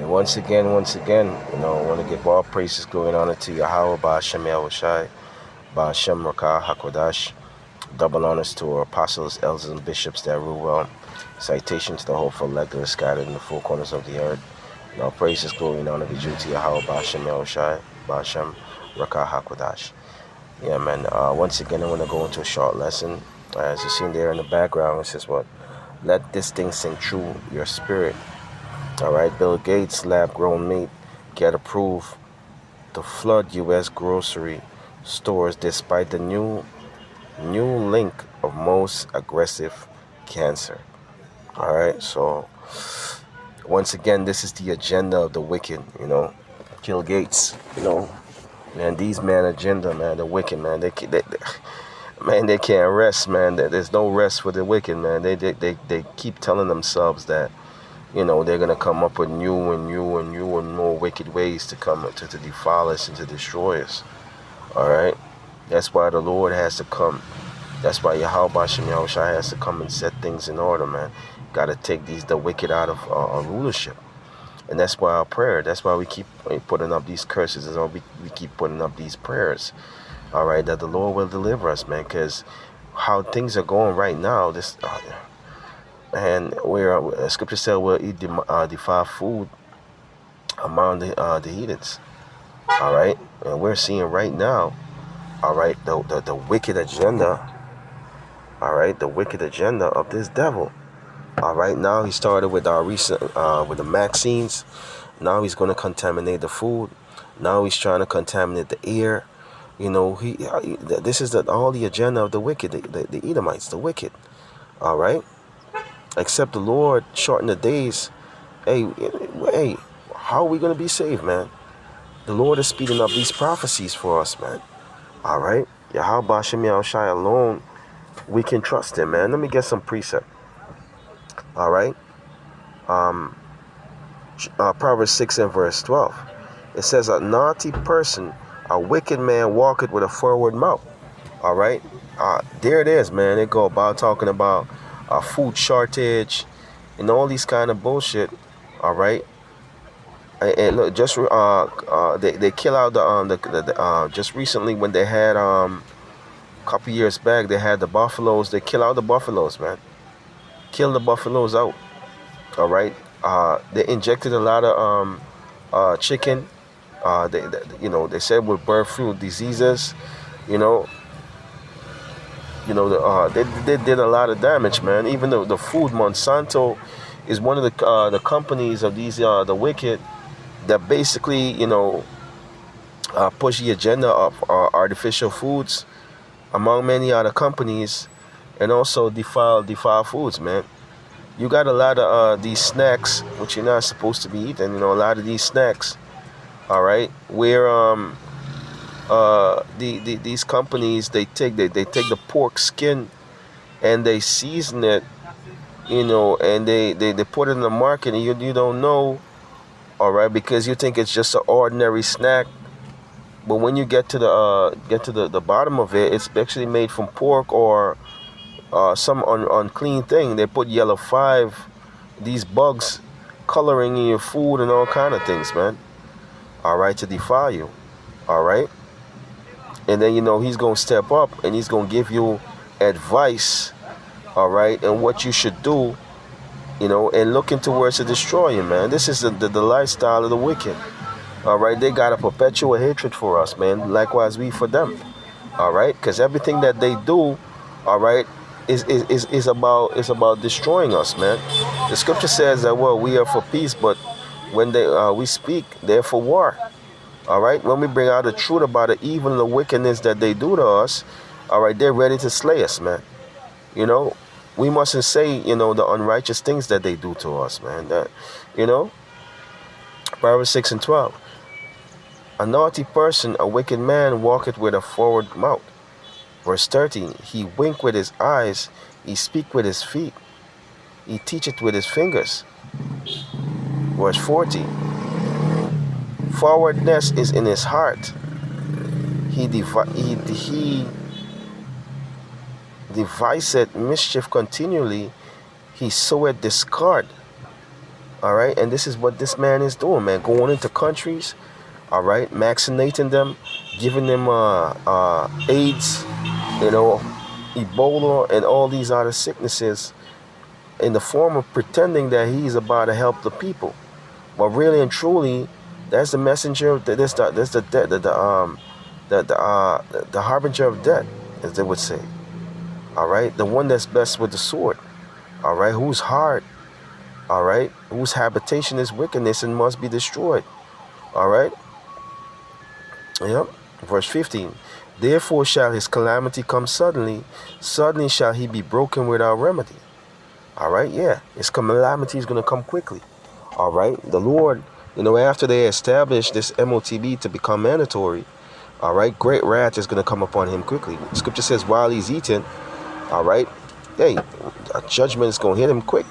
Once again, I want to give all praises going on to Yahweh, Ba'ashem Yahushai, Ba'ashem Rakah HaKodash. Double honors to our apostles, elders, and bishops that rule well. Citation to the hopeful elect that are scattered in the four corners of the earth. And all praises, glory, and honor be due to Yahweh, Ba'ashem Yahushai, Ba'ashem Rakah HaKodash. Yeah, man. Once again, I want to go into a short lesson. As you see there in the background, it says what? Let this thing sink through your spirit. All right, Bill Gates, lab-grown meat, get approved to flood U.S. grocery stores despite the new link of most aggressive cancer. All right, so once again, this is the agenda of the wicked. Bill Gates. Man, these man agenda, man, the wicked, man. They man, they can't rest, man. There's no rest for the wicked, man. They keep telling themselves that. They're going to come up with new and more wicked ways to come to defile us and to destroy us. All right? That's why the Lord has to come. That's why Yahweh Ba'ashem Yahushua has to come and set things in order, man. Got to take the wicked out of our rulership. And that's why our prayer, that's why we keep putting up these curses. That's why we keep putting up these prayers. All right? That the Lord will deliver us, man. Because how things are going right now, and where Scripture said we'll eat defiled food among the heathens. All right, and we're seeing right now, all right, the wicked agenda. All right, the wicked agenda of this devil. All right, now he started with our recent with the vaccines. Now he's going to contaminate the food. Now he's trying to contaminate the air. This is all the agenda of the wicked, the Edomites, the wicked. All right. Except the Lord shorten the days. Hey, how are we going to be saved, man? The Lord is speeding up these prophecies for us, man. All right? Yahweh Ba'ashem Yahushai alone, we can trust him, man. Let me get some precept. All right? Proverbs 6 and verse 12. It says, a naughty person, a wicked man walketh with a forward mouth. All right? There it is, man. They go about talking about food shortage and all these kind of bullshit. All right, and look, just they kill out the just recently when they had a couple years back, they had the buffaloes. They kill out the buffaloes, man. Kill the buffaloes out. All right, they injected a lot of chicken. They said with bird flu diseases, they did a lot of damage, man. Even the food, Monsanto is one of the companies of these the wicked that basically push the agenda of artificial foods among many other companies, and also defile foods, man. You got a lot of these snacks which you're not supposed to be eating. A lot of these snacks, all right, where these companies they take the pork skin and they season it, and they put it in the market, and you don't know, all right, because you think it's just an ordinary snack, but when you get to the bottom of it, it's actually made from pork or some unclean thing. They put yellow 5, these bugs coloring in your food and all kind of things, man. All right, to defile you. All right. And then, he's going to step up and he's going to give you advice, all right, and what you should do, and looking towards to destroy you, man. This is the lifestyle of the wicked, all right. They got a perpetual hatred for us, man. Likewise, we for them, all right, because everything that they do, all right, is about destroying us, man. The scripture says that, well, we are for peace, but when we speak, they're for war. All right, when we bring out the truth about the evil and the wickedness that they do to us, all right, they're ready to slay us, man. We mustn't say, the unrighteous things that they do to us, man. That, Proverbs 6 and 12. A naughty person, a wicked man, walketh with a forward mouth. Verse 13. He wink with his eyes, he speak with his feet, he teacheth with his fingers. Verse 14. Forwardness is in his heart. He deviseth mischief continually. He soweth discord. All right, and this is what this man is doing, man. Going into countries, all right, vaccinating them, giving them AIDS, you know, Ebola, and all these other sicknesses, in the form of pretending that he's about to help the people. But really and truly, that's the messenger of the harbinger of death, as they would say. All right, the one that's best with the sword. All right, whose heart, all right, whose habitation is wickedness and must be destroyed. All right. Yep. Verse 15. Therefore shall his calamity come suddenly, suddenly shall he be broken without remedy. All right, yeah, his calamity is going to come quickly. All right, the Lord, after they establish this MOTB to become mandatory, all right, great wrath is going to come upon him quickly. Scripture says while he's eating, all right, hey, a judgment is going to hit him quick.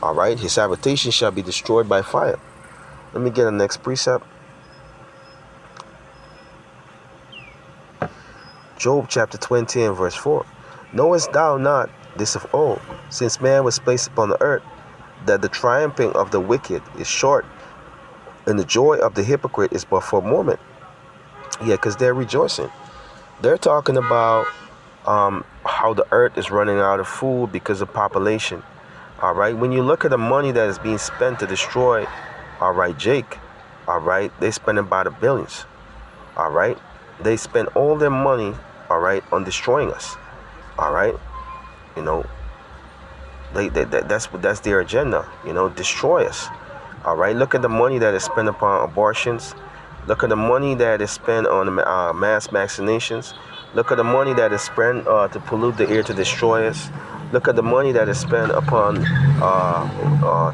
All right, his habitation shall be destroyed by fire. Let me get the next precept. Job chapter 20 and verse 4. Knowest thou not this of old, since man was placed upon the earth, that the triumphing of the wicked is short, and the joy of the hypocrite is but for a moment? Yeah, because they're rejoicing. They're talking about how the earth is running out of food because of population. All right, when you look at the money that is being spent to destroy, all right, Jake, all right, they spending by the billions. All right, they spend all their money, all right, on destroying us. All right, that's their agenda, destroy us. All right, look at the money that is spent upon abortions. Look at the money that is spent on mass vaccinations. Look at the money that is spent to pollute the air to destroy us. Look at the money that is spent upon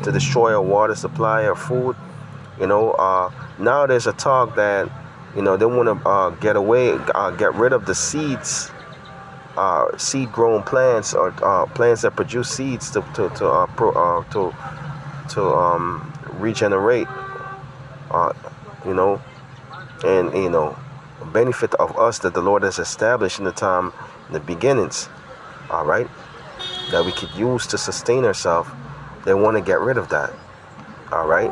to destroy our water supply, our food. Now there's a talk that they want to get rid of the seeds, seed-grown plants or plants that produce seeds to regenerate. And benefit of us that the Lord has established in the beginnings. All right, that we could use to sustain ourselves. They want to get rid of that. All right.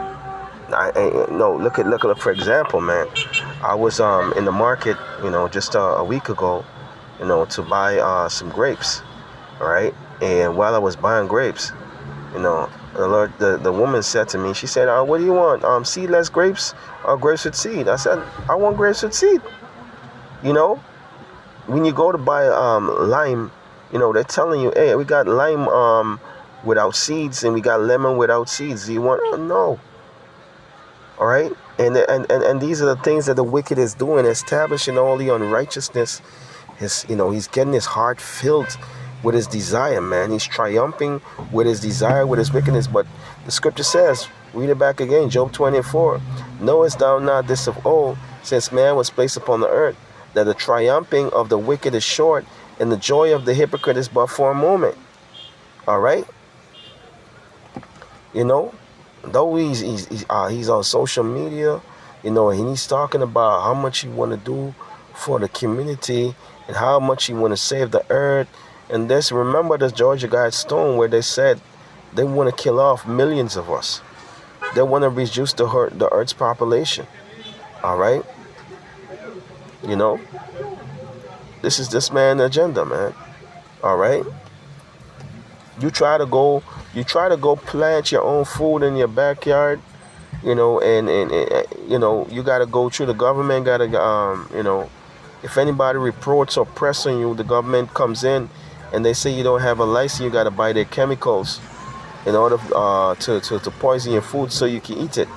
Look for example, man. I was in the market, just a week ago, to buy some grapes. All right, and while I was buying grapes, the woman said to me, she said, "What do you want? Seedless grapes or grapes with seed?" I said, "I want grapes with seed." When you go to buy lime, they're telling you, "Hey, we got lime without seeds, and we got lemon without seeds. Do you want?" No. All right, and these are the things that the wicked is doing, establishing all the unrighteousness. He's getting his heart filled with his desire, man. He's triumphing with his desire, with his wickedness. But the scripture says, read it back again, Job 24. Knowest thou not this of old, since man was placed upon the earth, that the triumphing of the wicked is short, and the joy of the hypocrite is but for a moment. All right? Though he's on social media, and he's talking about how much he want to do for the community and how much he want to save the earth. And remember the Georgia Guidestone where they said they want to kill off millions of us. They want to reduce the Earth's population. All right? This is this man's agenda, man. All right? You try to go plant your own food in your backyard, and you got to go through the government, if anybody reports or press on you, the government comes in and they say you don't have a license, you got to buy their chemicals in order to poison your food so you can eat it.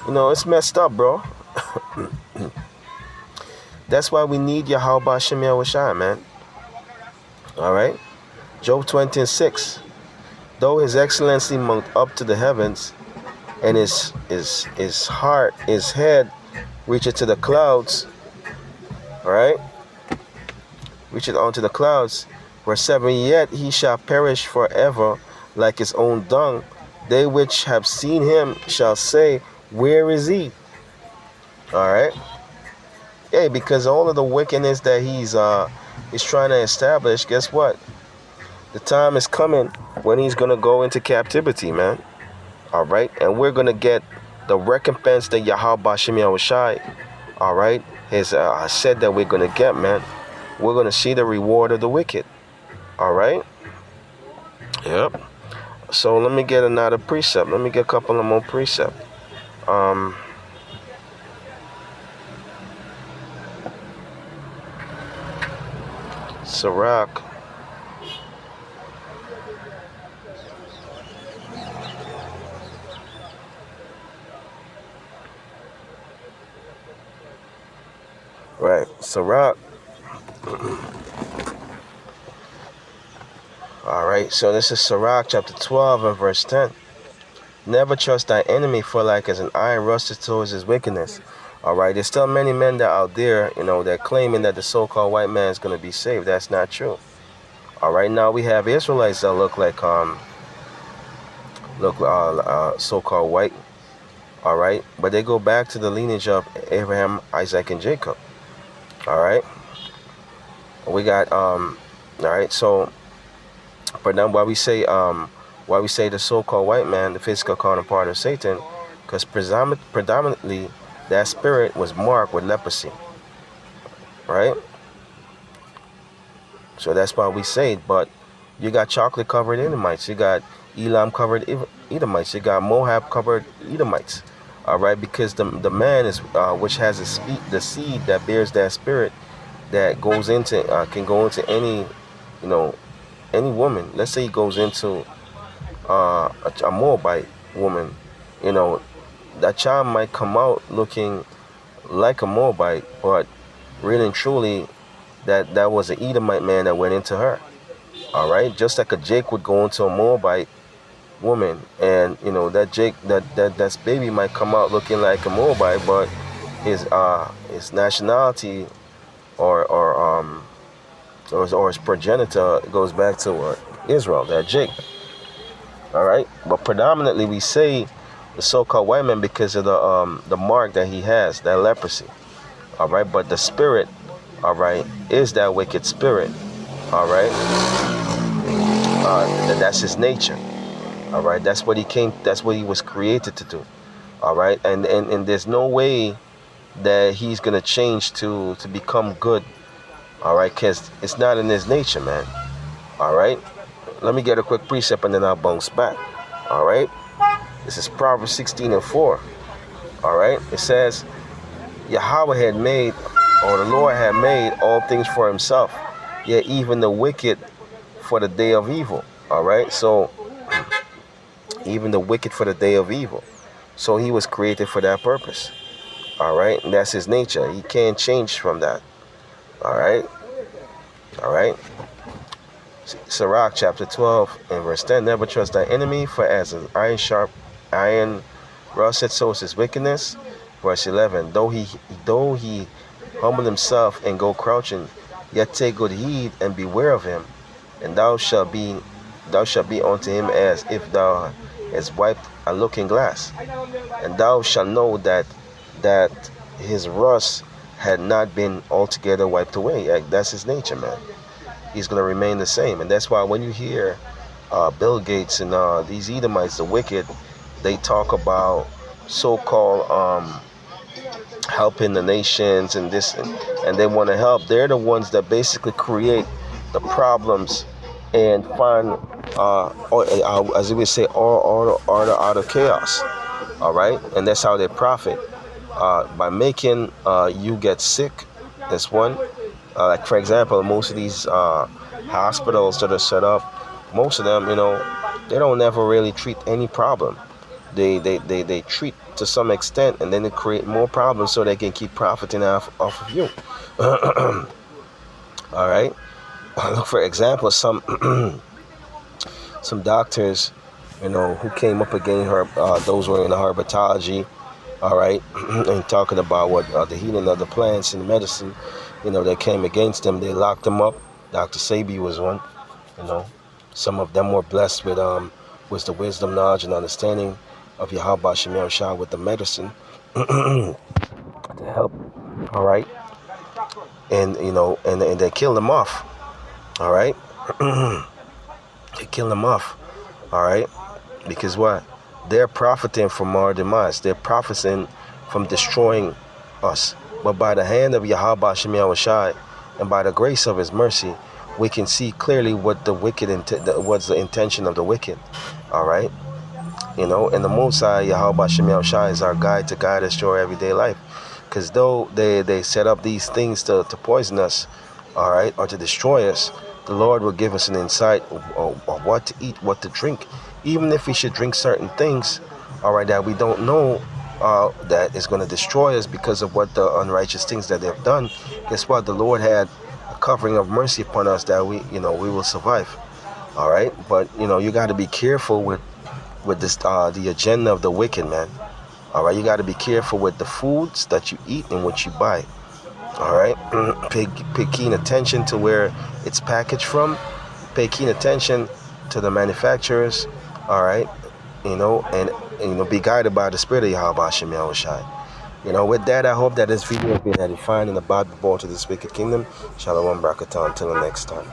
It's messed up, bro. That's why we need Yahweh Hashem Yahushua, man. All right? Job 20:6. Though his excellency mount up to the heavens, and his head reacheth to the clouds. All right? Reacheth unto the clouds. Verse 7. Yet he shall perish forever like his own dung. They which have seen him shall say, where is he? All right? Hey, because all of the wickedness that he's trying to establish, guess what? The time is coming when he's going to go into captivity, man. All right, and we're gonna get the recompense that Yahweh Shem Yahushai, all right, has said that we're gonna get, man. We're gonna see the reward of the wicked. All right. Yep. So let me get another precept. Let me get a couple of more precept. Um, Sirach. Right. Sirach. All right. So this is Sirach chapter 12 and verse 10. Never trust thy enemy, for like as an iron rusted towards his wickedness. All right. There's still many men that out there, that claiming that the so-called white man is going to be saved. That's not true. All right. Now we have Israelites that look like so-called white. All right. But they go back to the lineage of Abraham, Isaac, and Jacob. All right. We got all right. So, but then why we say the so-called white man, the physical counterpart of Satan, because predominantly that spirit was marked with leprosy, right? So that's why we say it. But you got chocolate covered Edomites, you got Elam covered Edomites, you got Moab covered Edomites, all right? Because the man is which has the seed that bears that spirit that goes into can go into any any woman. Let's say he goes into a Moabite woman, that child might come out looking like a Moabite, but really and truly that was an Edomite man that went into her. All right, just like a Jake would go into a Moabite woman, and that baby might come out looking like a Moabite, but his nationality or his progenitor goes back to Israel, that Jake. All right, but predominantly we say the so-called white man because of the mark that he has, that leprosy. All right, but the spirit, all right, is that wicked spirit. All right, that's his nature. All right, that's what he was created to do. All right, and there's no way that he's gonna change to become good. All right, because it's not in his nature, man. All right, let me get a quick precept and then I'll bounce back. All right, this is Proverbs 16 and 4. All right, it says, Yahweh had made, or the Lord had made all things for himself, yet even the wicked for the day of evil. All right, so even the wicked for the day of evil. So he was created for that purpose. All right, and that's his nature. He can't change from that. All right. All right. Sirach chapter 12 and verse 10. Never trust thy enemy, for as an iron rusted so is his wickedness. Verse 11. Though he humble himself and go crouching, yet take good heed and beware of him, and thou shalt be unto him as if thou hast wiped a looking glass, and thou shalt know that his rust had not been altogether wiped away. That's his nature, man. He's going to remain the same. And that's why when you hear Bill Gates and these Edomites, the wicked, they talk about so-called helping the nations and this, and they want to help. They're the ones that basically create the problems and find, as we say, order out of chaos. All right? And that's how they profit. By making you get sick. That's one. Like, for example, most of these hospitals that are set up, most of them, they don't ever really treat any problem. They treat to some extent, and then they create more problems so they can keep profiting off of you. All right. Look, for example, some doctors, who came up against those who were in the herpetology. All right, and talking about what the healing of the plants and medicine, that came against them. They locked them up. Dr. Sabi was one. Some of them were blessed with the wisdom, knowledge, and understanding of Yahweh Shem Yahushua with the medicine to help. All right, and and they killed them off. All right, they killed them off. All right, because what? they're profiting from our demise. They're profiting from destroying us. But by the hand of Yahweh Shem Shai, and by the grace of His mercy, we can see clearly what the wicked what's the intention of the wicked. All right, and the Most High Yahweh Shem Shai is our guide to guide us through our everyday life. Because though they set up these things to poison us, all right, or to destroy us, the Lord will give us an insight of what to eat, what to drink, even if we should drink certain things, all right, that we don't know that is going to destroy us because of what the unrighteous things that they've done. Guess what? The Lord had a covering of mercy upon us that we will survive. All right, but you got to be careful with this the agenda of the wicked, man. All right, you got to be careful with the foods that you eat and what you buy. All right, pay keen attention to where it's packaged from. Pay keen attention to the manufacturers. All right, and be guided by the Spirit of Yahweh Shem Shai. With that, I hope that this video has been edifying in the Bible born to this wicked kingdom. Shalom, Barakatah. Until the next time.